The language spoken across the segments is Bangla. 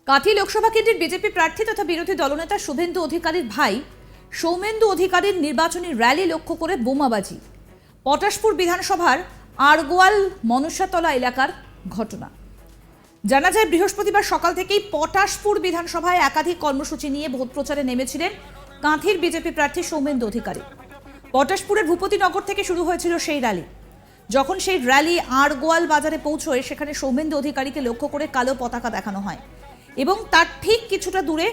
কাঁথি লোকসভা কেন্দ্রের বিজেপি প্রার্থী তথা বিরোধী দলনেতা শুভেন্দু অধিকারীর ভাই সৌমেন্দু অধিকারীর নির্বাচনী র্যালি লক্ষ্য করে বোমাবাজি। পটাশপুর বিধানসভার আরগোয়াল মনসাতলা এলাকার ঘটনা। জানা যায় বৃহস্পতিবার সকাল থেকেই পটাশপুর বিধানসভায় একাধিক কর্মসূচি নিয়ে ভোট প্রচারে নেমেছিলেন কাঁথির বিজেপি প্রার্থী সৌমেন্দু অধিকারী। পটাশপুরের ভূপতিনগর থেকে শুরু হয়েছিল সেই র্যালি। যখন সেই র্যালি আরগোয়াল বাজারে পৌঁছয় সেখানে সৌমেন্দু অধিকারীকে লক্ষ্য করে কালো পতাকা দেখানো হয় এবং তার ঠিক কিছুটা দূরে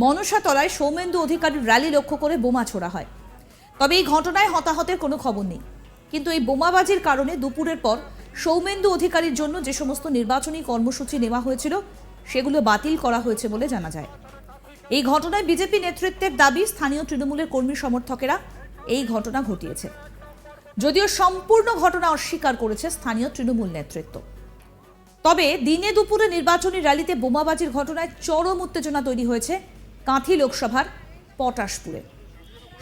মনসাতলায় সৌমেন্দু অধিকারীর র্যালি লক্ষ্য করে বোমা ছোড়া হয়। তবে এই ঘটনায় হতাহতের কোনো খবর নেই, কিন্তু এই বোমাবাজির কারণে দুপুরের পর সৌমেন্দু অধিকারীর জন্য যে সমস্ত নির্বাচনী কর্মসূচি নেওয়া হয়েছিল সেগুলো বাতিল করা হয়েছে বলে জানা যায়। এই ঘটনায় বিজেপি নেতৃত্বের দাবি স্থানীয় তৃণমূলের কর্মী সমর্থকেরা এই ঘটনা ঘটিয়েছে, যদিও সম্পূর্ণ ঘটনা অস্বীকার করেছে স্থানীয় তৃণমূল নেতৃত্ব। তবে দিনে দুপুরে নির্বাচনী র্যালিতে বোমাবাজির ঘটনায় চরম উত্তেজনা তৈরি হয়েছে কাঁথি লোকসভার পটাশপুরে।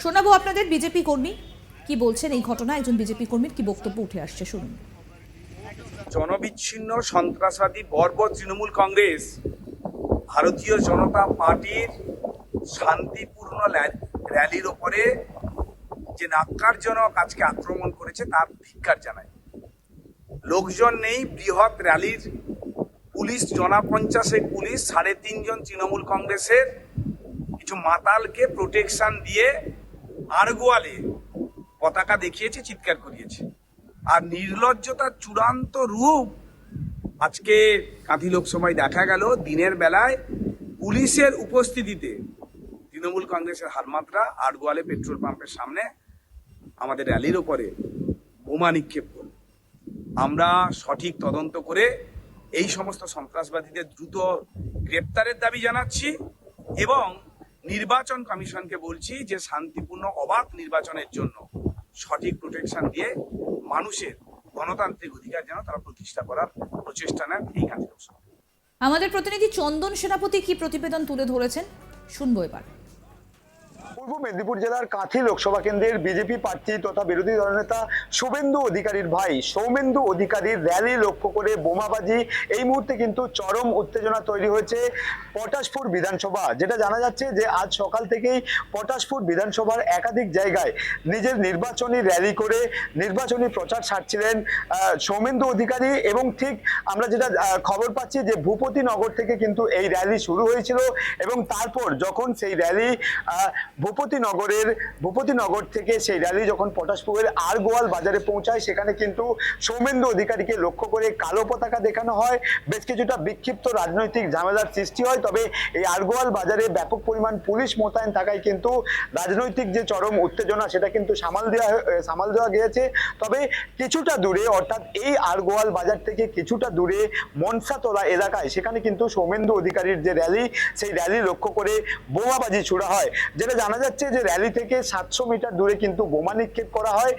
শোনাবো আপনাদের বিজেপি কর্মী কি বলছেন এই ঘটনা, একজন বিজেপি কর্মীর কি বক্তব্য উঠে আসছে শুনুন। জনবিচ্ছিন্ন সন্ত্রাসবাদী বর্বর তৃণমূল কংগ্রেস ভারতীয় জনতা পার্টির শান্তিপূর্ণ র্যালির ওপরে যে ন্যাক্কারজনক আজকে আক্রমণ করেছে তার ধিক্কার জানায়। লোকজন নেই, বৃহৎ র্যালির পুলিশ 50 পুলিশ 3.5 জন তৃণমূল কংগ্রেসের কিছু মাতালকে প্রোটেকশন দিয়ে আরগোয়ালে পতাকা দেখিয়েছে, চিৎকার করিয়েছে। আর নির্লজ্জতার চূড়ান্ত রূপ আজকে কাঁথি লোকসভায় দেখা গেল। দিনের বেলায় পুলিশের উপস্থিতিতে তৃণমূল কংগ্রেসের হারমাত্রা আরগোয়ালে পেট্রোল পাম্পের সামনে আমাদের র্যালির ওপরে বোমা নিক্ষেপ করল। আমরা সঠিক তদন্ত করে এই সমস্ত সন্ত্রাসবাদীদের দ্রুত গ্রেপ্তারের দাবি জানাচ্ছি এবং নির্বাচন কমিশনকে বলছি যে শান্তিপূর্ণ অবাধ নির্বাচনের জন্য সঠিক প্রোটেকশন দিয়ে মানুষের গণতান্ত্রিক অধিকার যেন তারা প্রতিষ্ঠা করার প্রচেষ্টা নেন এই কাজে। আমাদের প্রতিনিধি চন্দন সেনাপতি কি প্রতিবেদন তুলে ধরেছেন শুনবো এবার। পূর্ব মেদিনীপুর জেলার কাঁথি লোকসভা কেন্দ্রের বিজেপি প্রার্থী তথা বিরোধী দলনেতা শুভেন্দু অধিকারীর ভাই সৌমেন্দু অধিকারীর র্যালি লক্ষ্য করে বোমাবাজি। এই মুহূর্তে কিন্তু চরম উত্তেজনা তৈরি হয়েছে পটাশপুর বিধানসভা। যেটা জানা যাচ্ছে যে আজ সকাল থেকেই পটাশপুর বিধানসভার একাধিক জায়গায় নিজের নির্বাচনী র্যালি করে নির্বাচনী প্রচার সারছিলেন সৌমেন্দু অধিকারী। এবং ঠিক আমরা যেটা খবর পাচ্ছি যে ভূপতিনগর থেকে কিন্তু এই র্যালি শুরু হয়েছিল এবং তারপর যখন সেই র্যালি ভূপতিনগর থেকে সেই র্যালি যখন পটাশপুরের আরগোয়াল বাজারে পৌঁছায় সেখানে কিন্তু সৌমেন্দু অধিকারীকে লক্ষ্য করে কালো পতাকা দেখানো হয়। বেশ কিছুটা বিক্ষিপ্ত রাজনৈতিক ঝামেলার সৃষ্টি হয়। তবে এই আরগোয়াল বাজারে ব্যাপক পরিমাণ পুলিশ মোতায়েন থাকায় কিন্তু রাজনৈতিক যে চরম উত্তেজনা সেটা কিন্তু সামাল দেওয়া গিয়েছে। তবে কিছুটা দূরে, অর্থাৎ এই আরগোয়াল বাজার থেকে কিছুটা দূরে মনসাতলা এলাকায় সেখানে কিন্তু সৌমেন্দু অধিকারীর যে র্যালি সেই র্যালি লক্ষ্য করে বোমাবাজি ছোড়া হয়। যেটা জানা যাচ্ছে যে র্যালি থেকে 700 মিটার দূরে কিন্তু বোমা নিক্ষেপ করা হয়।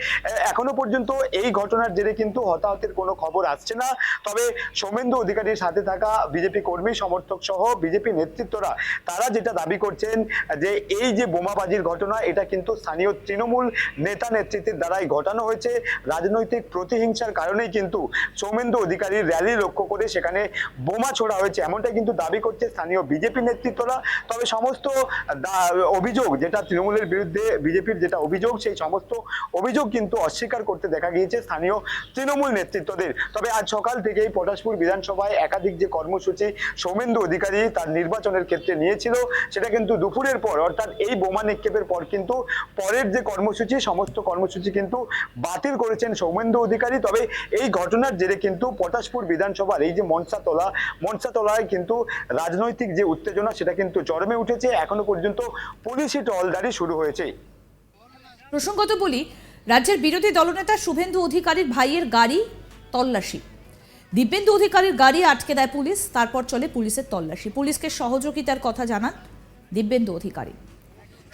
এখনো পর্যন্ত এই ঘটনার জেরে কিন্তু হতাহতের কোনো খবর আসছে না। তবে সৌমেন্দু অধিকারীর সাথে থাকা বিজেপি কর্মী সমর্থক সহ বিজেপি নেতৃত্বরা তারা যেটা দাবি করছেন যে এই যে বোমাবাজির ঘটনা এটা কিন্তু স্থানীয় তৃণমূল নেতা নেতৃত্বের দ্বারাই ঘটানো হয়েছে। রাজনৈতিক প্রতিহিংসার কারণেই কিন্তু সৌমেন্দু অধিকারীর র্যালি লক্ষ্য করে সেখানে বোমা ছোড়া হয়েছে, এমনটাই কিন্তু দাবি করছে স্থানীয় বিজেপি নেতৃত্বরা। তবে সমস্ত অভিযোগ যেটা তৃণমূলের বিরুদ্ধে বিজেপির যেটা অভিযোগ সেই সমস্ত অভিযোগ কিন্তু অস্বীকার করতে দেখা গিয়েছে স্থানীয় তৃণমূল নেতৃত্বদের। তবে আজ সকাল থেকেই পটাশপুর বিধানসভায় একাধিক যে কর্মসূচি সৌমেন্দু অধিকারী তার নির্বাচনের ক্ষেত্রে নিয়েছিল সেটা কিন্তু দুপুরের পর, অর্থাৎ এই বোমা নিক্ষেপের পর কিন্তু পরের যে কর্মসূচি সমস্ত কর্মসূচি কিন্তু বাতিল করেছেন সৌমেন্দু অধিকারী। তবে এই ঘটনার জেরে কিন্তু পটাশপুর বিধানসভার এই যে মনসাতলায় কিন্তু রাজনৈতিক যে উত্তেজনা সেটা কিন্তু চরমে উঠেছে। এখনো পর্যন্ত পুলিশি টহলদারি শুরু হয়েছে। প্রসঙ্গত বলি, রাজ্যের বিরোধী দলনেতা শুভেন্দু অধিকারীর ভাইয়ের গাড়ি তল্লাশি। দিব্যেন্দু অধিকারীর গাড়ি আটকে দেয় পুলিশ, তারপর চলে পুলিশের তল্লাশি। পুলিশকে সহযোগিতার কথা জানান দিব্যেন্দু অধিকারী।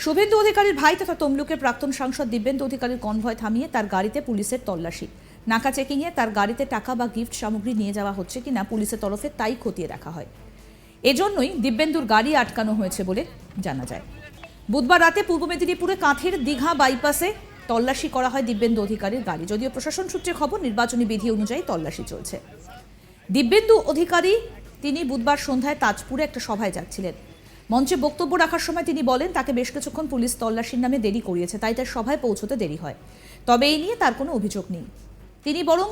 শুভেন্দু অধিকারীর ভাই তথা তমলুকের প্রাক্তন সাংসদ দিব্যেন্দু অধিকারীর কনভয় থামিয়ে তার গাড়িতে পুলিশের তল্লাশি। নাকা চেকিংয়ে তার গাড়িতে টাকা বা গিফট সামগ্রী নিয়ে যাওয়া হচ্ছে কিনা পুলিশের তরফে তাই খতিয়ে দেখা হয়। এজন্যই দিব্যেন্দুর গাড়ি আটকানো হয়েছে বলে জানা যায়। বুধবার রাতে পূর্ব মেদিনীপুরে কাঁথির দীঘা বাইপাসে তল্লাশি করা হয় দিব্যেন্দু অধিকারীর গাড়ি। যদিও প্রশাসন সূত্রে খবর নির্বাচনী বিধি অনুযায়ী তল্লাশি চলছে। দিব্যেন্দু অধিকারী তিনি বুধবার সন্ধ্যায় তাজপুরে একটা সভায় যাচ্ছিলেন। মঞ্চে বক্তব্য রাখার সময় তিনি বলেন তাকে বেশ কিছুক্ষণ পুলিশ তল্লাশির নামে দেরি করিয়েছে, তাই তার সভায় পৌঁছতে দেরি হয়। তবে এই নিয়ে তার কোনো অভিযোগ নেই। তিনি বরং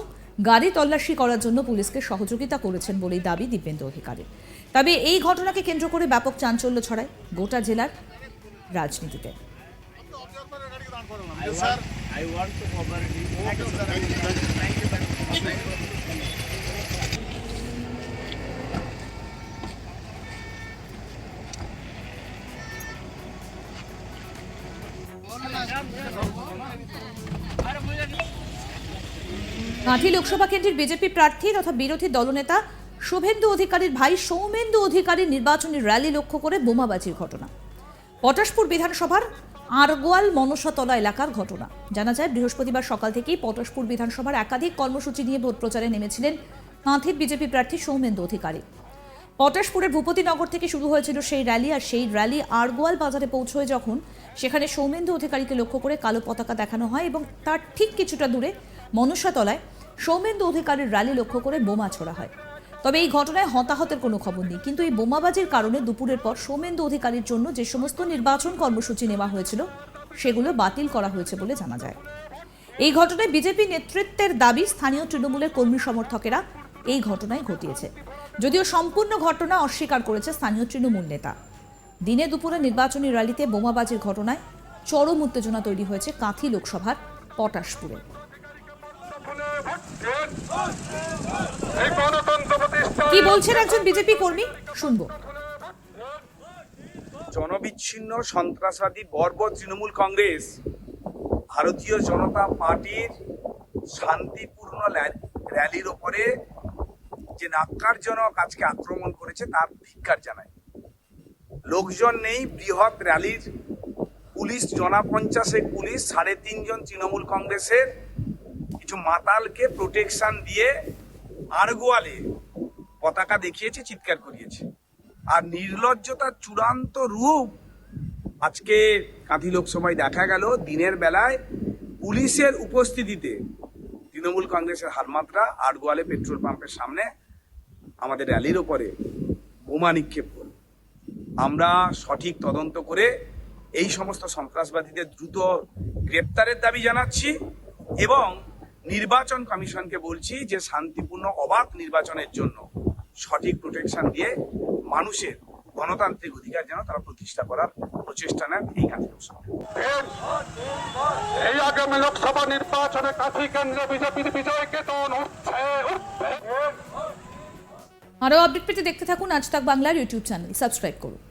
গাড়ি তল্লাশি করার জন্য পুলিশকে সহযোগিতা করেছেন বলেই দাবি দিব্যেন্দু অধিকারীর। তবে এই ঘটনাকে কেন্দ্র করে ব্যাপক চাঞ্চল্য ছড়ায় গোটা জেলার রাজনীতিতে। I want to cooperate. Kanthi Lok Sabha কেন্দ্রের বিজেপি প্রার্থী তথা বিরোধী দলনেতা শুভেন্দু অধিকারীর ভাই সৌমেন্দু অধিকারীর নির্বাচনী র্যালি লক্ষ্য করে বোমাবাজির ঘটনা। পটাশপুর বিধানসভার আরগোয়াল মনসাতলা এলাকার ঘটনা। জানা যায় বৃহস্পতিবার সকাল থেকেই পটাশপুর বিধানসভার একাধিক কর্মসূচি নিয়ে ভোট প্রচারে নেমেছিলেন কাঁথির বিজেপি প্রার্থী সৌমেন্দু অধিকারী। পটাশপুরের ভূপতিনগর থেকে শুরু হয়েছিল সেই র্যালি, আর সেই র্যালি আরগোয়াল বাজারে পৌঁছয় যখন সেখানে সৌমেন্দু অধিকারীকে লক্ষ্য করে কালো পতাকা দেখানো হয় এবং তার ঠিক কিছুটা দূরে মনসাতলায় সৌমেন্দু অধিকারীর র্যালি লক্ষ্য করে বোমা ছোড়া হয়। তবে এই ঘটনায় হতাহতের কোনো খবর নেই, কিন্তু এই বোমাবাজির কারণে দুপুরের পর সৌমেন্দু অধিকারীর জন্য যে সমস্ত নির্বাচন কর্মসূচি নেওয়া হয়েছিল সেগুলো বাতিল করা হয়েছে বলে জানা যায়। এই ঘটনায় বিজেপি নেতৃত্বের দাবি স্থানীয় তৃণমূলের কর্মী সমর্থকেরা এই ঘটনায় ঘটিয়েছে, যদিও সম্পূর্ণ ঘটনা অস্বীকার করেছে স্থানীয় তৃণমূল নেতা। দিনে দুপুরে নির্বাচনী র্যালিতে বোমাবাজির ঘটনায় চরম উত্তেজনা তৈরি হয়েছে কাঁথি লোকসভার পটাশপুরে। কি বলছেন একজন বিজেপি কর্মী, শুনবো। জনবিচ্ছিন্ন সন্ত্রাসবাদী বর্বর তৃণমূল কংগ্রেস ভারতীয় জনতা পার্টির শান্তিপূর্ণ র্যালির ওপরে যে ন্যাক্কারজনক আজকে আক্রমণ করেছে তার ধিক্কার জানায়। লোকজন নেই, বৃহৎ র্যালির পুলিশ 50 পুলিশ, 3.5 জন তৃণমূল কংগ্রেসের কিছু মাতালকে প্রোটেকশন দিয়ে আরগোয়ালে পতাকা দেখিয়েছে, চিৎকার করিয়েছে। আর নির্লজ্জতার চূড়ান্ত রূপ আজকে কাঁথি লোকসভায় দেখা গেল। দিনের বেলায় পুলিশের উপস্থিতিতে তৃণমূল কংগ্রেসের হারমাত্রা আরগোয়ালে পেট্রোল পাম্পের সামনে আমাদের র্যালির ওপরে বোমা নিক্ষেপ করল। আমরা সঠিক তদন্ত করে এই সমস্ত সন্ত্রাসবাদীদের দ্রুত গ্রেপ্তারের দাবি জানাচ্ছি এবং নির্বাচন কমিশনকে বলছি যে শান্তিপূর্ণ অবাধ নির্বাচনের জন্য সঠিক প্রোটেকশন দিয়ে মানুষের গণতান্ত্রিক অধিকার যেন তারা প্রতিষ্ঠা করার প্রচেষ্টা নেন এই কাঁথি লোকসভায়। এই আগামী লোকসভা নির্বাচনে কাঁথি কেন্দ্রে বিজেপির বিজয় কেতন উঠছে। আরও আপডেট পেতে দেখতে থাকুন আজ তাক বাংলার ইউটিউব চ্যানেল, সাবস্ক্রাইব করুন।